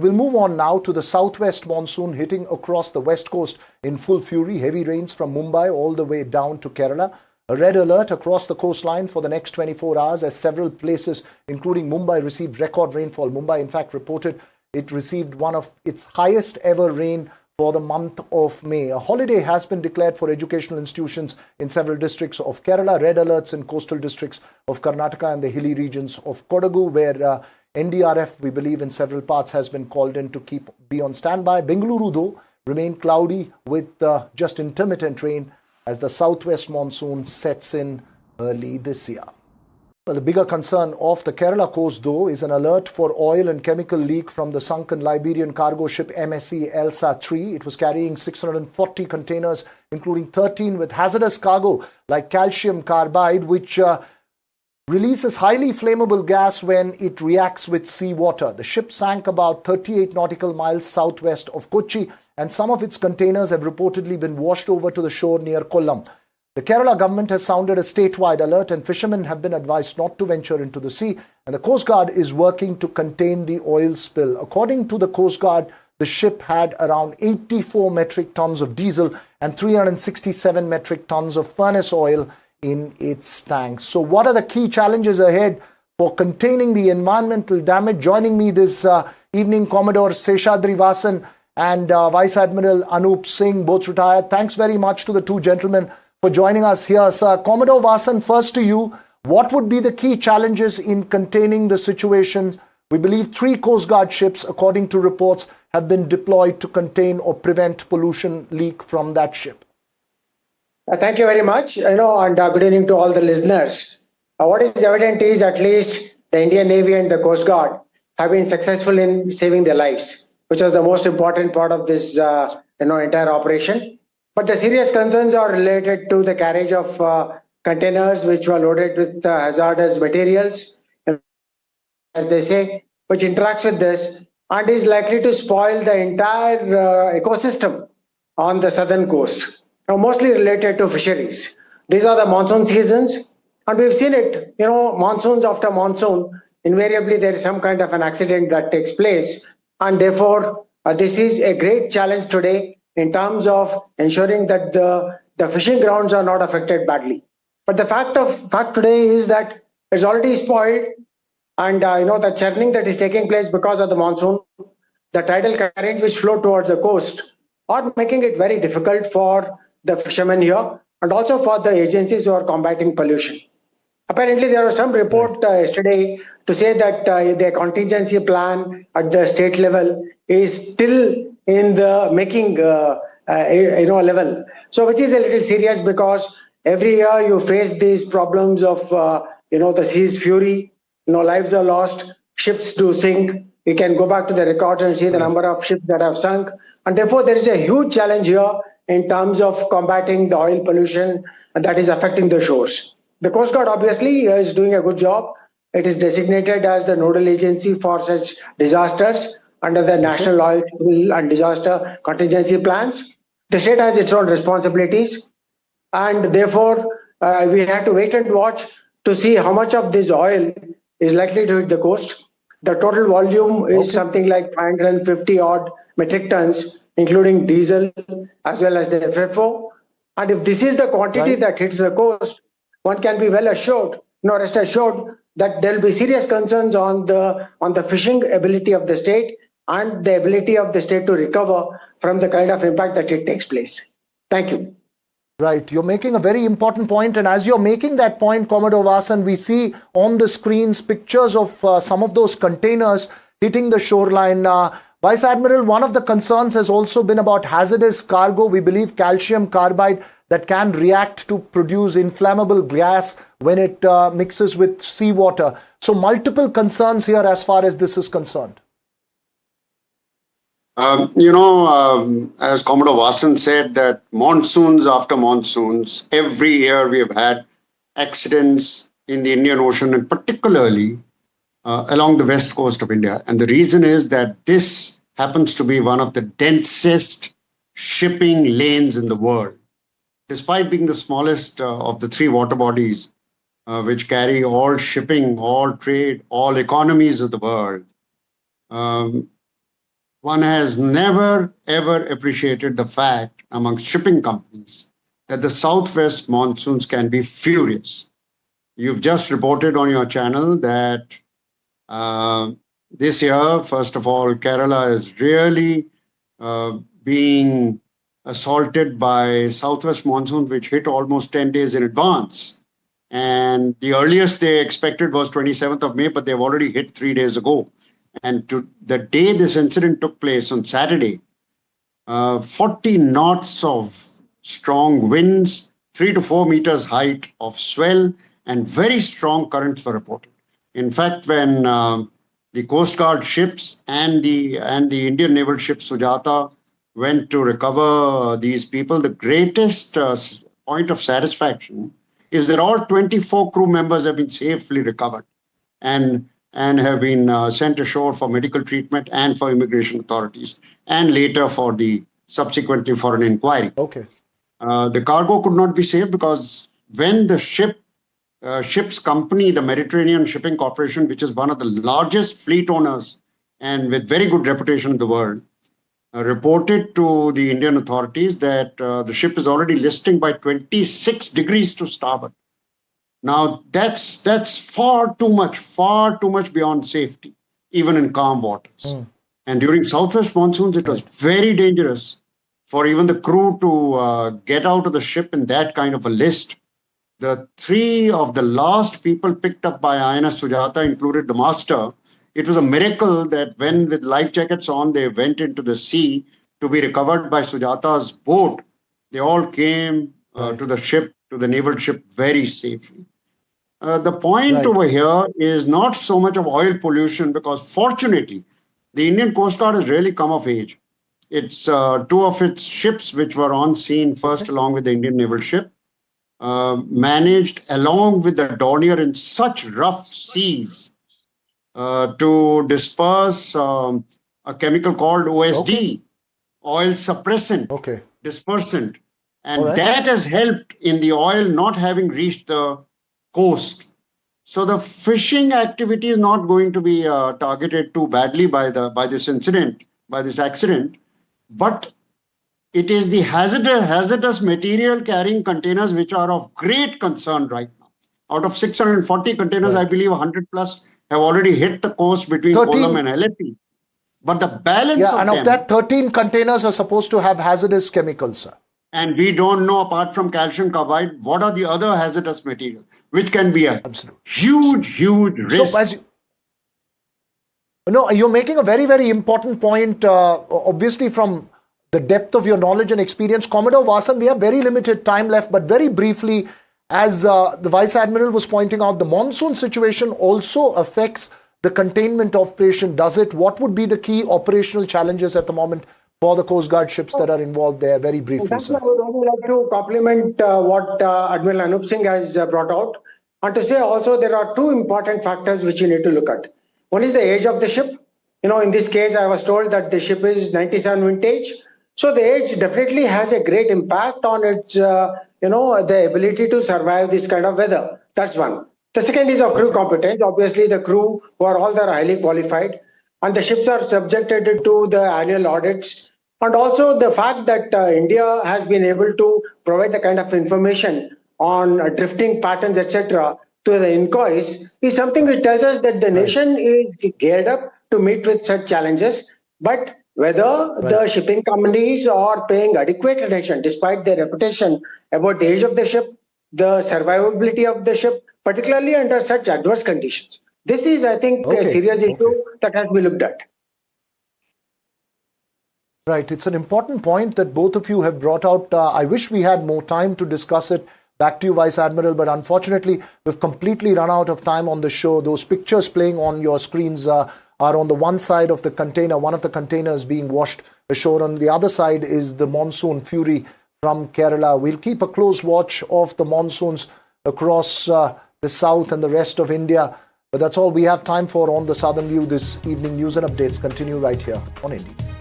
we'll move on now to the southwest monsoon hitting across the west coast in full fury. Heavy rains from Mumbai all the way down to Kerala. A red alert across the coastline for the next 24 hours as several places, including Mumbai, received record rainfall. Mumbai, in fact, reported it received one of its highest ever rain for the month of May. A holiday has been declared for educational institutions in several districts of Kerala. Red alerts in coastal districts of Karnataka and the hilly regions of Kodagu, where NDRF, we believe, in several parts has been called in to be on standby. Bengaluru, though, remained cloudy with just intermittent rain as the southwest monsoon sets in early this year. Well, the bigger concern of the Kerala coast, though, is an alert for oil and chemical leak from the sunken Liberian cargo ship MSC Elsa 3. It was carrying 640 containers, including 13 with hazardous cargo like calcium carbide, which releases highly flammable gas when it reacts with seawater. The ship sank about 38 nautical miles southwest of Kochi, and some of its containers have reportedly been washed over to the shore near Kollam. The Kerala government has sounded a statewide alert, and fishermen have been advised not to venture into the sea, and the Coast Guard is working to contain the oil spill. According to the Coast Guard, the ship had around 84 metric tons of diesel and 367 metric tons of furnace oil in its tanks. So what are the key challenges ahead for containing the environmental damage? Joining me this evening, Commodore Seshadri Vasan and Vice Admiral Anup Singh, both retired. Thanks very much to the two gentlemen for joining us here, sir. Commodore Vasan, first to you. What would be the key challenges in containing the situation? We believe 3 Coast Guard ships, according to reports, have been deployed to contain or prevent pollution leak from that ship. Thank you very much. And good evening to all the listeners. What is evident is at least the Indian Navy and the Coast Guard have been successful in saving their lives, which was the most important part of this entire operation. But the serious concerns are related to the carriage of containers which were loaded with hazardous materials, as they say, which interacts with this and is likely to spoil the entire ecosystem on the southern coast, mostly related to fisheries. These are the monsoon seasons, and we've seen it, monsoons after monsoon, invariably there is some kind of an accident that takes place, and therefore this is a great challenge today in terms of ensuring that the fishing grounds are not affected badly. But the fact today is that it's already spoiled, and the churning that is taking place because of the monsoon, the tidal currents which flow towards the coast are making it very difficult for the fishermen here and also for the agencies who are combating pollution. Apparently, there was some report yesterday to say that the contingency plan at the state level is still in the making level. So, which is a little serious because every year you face these problems of the sea's fury. Lives are lost, ships do sink. We can go back to the records and see the number of ships that have sunk, and therefore there is a huge challenge here in terms of combating the oil pollution that is affecting the shores. The Coast Guard obviously is doing a good job. It is designated as the nodal agency for such disasters under the National Oil Spill and Disaster Contingency Plans. The state has its own responsibilities, and therefore we have to wait and watch to see how much of this oil is likely to hit the coast. The total volume is something like 550 odd metric tons, including diesel as well as the FFO. And if this is the quantity that hits the coast, one can be well assured, rest assured, that there will be serious concerns on the fishing ability of the state and the ability of the state to recover from the kind of impact that it takes place. Thank you. Right. You're making a very important point. And as you're making that point, Commodore Vasan, we see on the screens pictures of some of those containers hitting the shoreline. Vice Admiral, one of the concerns has also been about hazardous cargo. We believe calcium carbide that can react to produce inflammable gas when it mixes with seawater. So multiple concerns here as far as this is concerned. As Commodore Vasan said, that monsoons after monsoons, every year we have had accidents in the Indian Ocean, and particularly along the west coast of India. And the reason is that this happens to be one of the densest shipping lanes in the world. Despite being the smallest of the 3 water bodies, which carry all shipping, all trade, all economies of the world, one has never ever appreciated the fact amongst shipping companies that the southwest monsoons can be furious. You've just reported on your channel that this year, first of all, Kerala is really being assaulted by southwest monsoon, which hit almost 10 days in advance. And the earliest they expected was 27th of May, but they've already hit 3 days ago. And to the day this incident took place on Saturday, 40 knots of strong winds, 3 to 4 meters height of swell, and very strong currents were reported. In fact, when the Coast Guard ships and the Indian naval ship Sujata went to recover these people, the greatest point of satisfaction is that all 24 crew members have been safely recovered and have been sent ashore for medical treatment and for immigration authorities, and later subsequently for an inquiry. Okay. The cargo could not be saved because when the ship's company, the Mediterranean Shipping Corporation, which is one of the largest fleet owners and with very good reputation in the world, reported to the Indian authorities that the ship is already listing by 26 degrees to starboard. Now, that's far too much beyond safety, even in calm waters. And during southwest monsoons, it was very dangerous for even the crew to get out of the ship in that kind of a list. The 3 of the last people picked up by INS Sujata included the master. It was a miracle that when with life jackets on, they went into the sea to be recovered by Sujata's boat. They all came to the ship, to the naval ship, very safely. The point over here is not so much of oil pollution, because fortunately, the Indian Coast Guard has really come of age. It's 2 of its ships which were on scene first along with the Indian naval ship, managed along with the Dornier in such rough seas to disperse a chemical called OSD, oil suppressant, dispersant. And that has helped in the oil not having reached the coast. So the fishing activity is not going to be targeted too badly by this accident, but it is the hazardous material carrying containers which are of great concern right now. Out of 640 containers, I believe 100 plus have already hit the coast between Kollam and Alleppey. But the balance of and them, of that, 13 containers are supposed to have hazardous chemicals, sir. And we don't know, apart from calcium carbide, what are the other hazardous materials, which can be a huge risk. So, you're making a very, very important point, obviously from the depth of your knowledge and experience. Commodore Vasan, we have very limited time left, but very briefly, as the Vice Admiral was pointing out, the monsoon situation also affects the containment operation, does it? What would be the key operational challenges at the moment for the Coast Guard ships that are involved there? Very briefly, sir. I would only like to compliment what Admiral Anup Singh has brought out, and to say also there are 2 important factors which you need to look at. One is the age of the ship. In this case, I was told that the ship is 97 vintage. So the age definitely has a great impact on its, the ability to survive this kind of weather. That's one. The second is of crew competence. Obviously, the crew who are all there highly qualified, and the ships are subjected to the annual audits. And also the fact that India has been able to provide the kind of information on drifting patterns, etc., to the inquires is something which tells us that the nation is geared up to meet with such challenges. But whether the shipping companies are paying adequate attention, despite their reputation about the age of the ship, the survivability of the ship, particularly under such adverse conditions. This is, I think, a serious issue that has been looked at. Right. It's an important point that both of you have brought out. I wish we had more time to discuss it. Back to you, Vice Admiral, but unfortunately, we've completely run out of time on the show. Those pictures playing on your screens are on the one side of the container, one of the containers being washed ashore. On the other side is the monsoon fury from Kerala. We'll keep a close watch of the monsoons across the south and the rest of India. But that's all we have time for on the Southern View this evening. News and updates continue right here on NDTV.